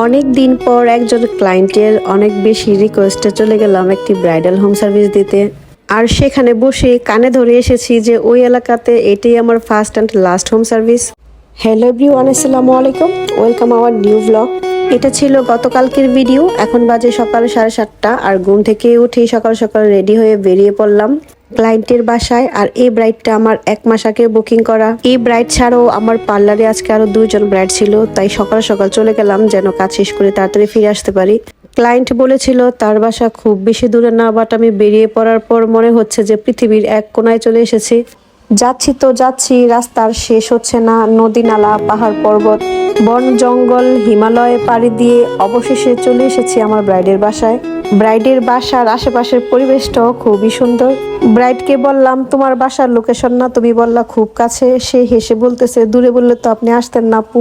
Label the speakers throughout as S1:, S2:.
S1: অনেক দিন পর একজন ক্লায়েন্টের অনেক বেশি রিকোয়েস্টে চলে গেলাম একটি ব্রাইডাল হোম সার্ভিস দিতে। আর সেখানে বসে কানে ধরে এসেছি যে ওই এলাকাতে এটাই আমার first and last home service. Hello everyone, আসসালামু আলাইকুম, ওয়েলকাম আওয়ার নিউ ব্লগ। এটা ছিল গতকালকের ভিডিও। এখন বাজে সকাল 7:30 আর ঘুম থেকে উঠেই সকাল সকাল রেডি হয়ে বেরিয়ে পড়লাম ক্লায়েন্টের বাসায়। আর এই ব্রাইডটা আমার 1 মাস আগে বুকিং করা। এই ব্রাইড ছাড়াও আমার পার্লারে আজকে আরো 2জন ব্রাইড ছিল, তাই সকাল সকাল চলে গেলাম যেন কাজ শেষ করে তাড়াতাড়ি ফিরে আসতে পারি। ক্লায়েন্ট বলেছিল তার বাসা খুব বেশি দূরে না, বাট আমি বেরিয়ে পড়ার পর মনে হচ্ছে যে পৃথিবীর এক কোনায় চলে এসেছি। যাচ্ছি তো যাচ্ছি, রাস্তার শেষ হচ্ছে না। নদী নালা, পাহাড় পর্বত, বন জঙ্গল, হিমালয়ে পাড়ি দিয়ে অবশেষে চলে এসেছি আমার ব্রাইডের বাসায়। ব্রাইডের বাসার আশেপাশের পরিবেশটাও খুবই সুন্দর। ব্রাইডকে বললাম তোমার বাসার লোকেশন না, তুমি বললা খুব কাছে। সে হেসে বলতেছে দূরে বললে তো আপনি আসতেন না আপু।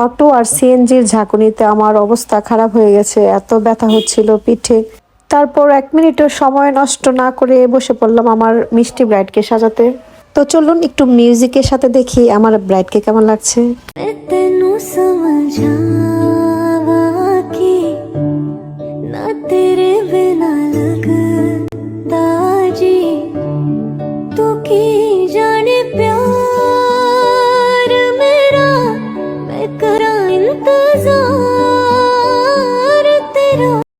S1: অটো আর সিএনজির ঝাঁকুনিতে আমার অবস্থা খারাপ হয়ে গেছে, এত ব্যথা হচ্ছিল পিঠে। তারপর 1 মিনিটও সময় নষ্ট না করে বসে পড়লাম আমার মিষ্টি ব্রাইডকে সাজাতে। তো চলুন একটু মিউজিকের সাথে দেখি আমার ব্রাইডকে কেমন লাগছে।
S2: मैं तेनू समझा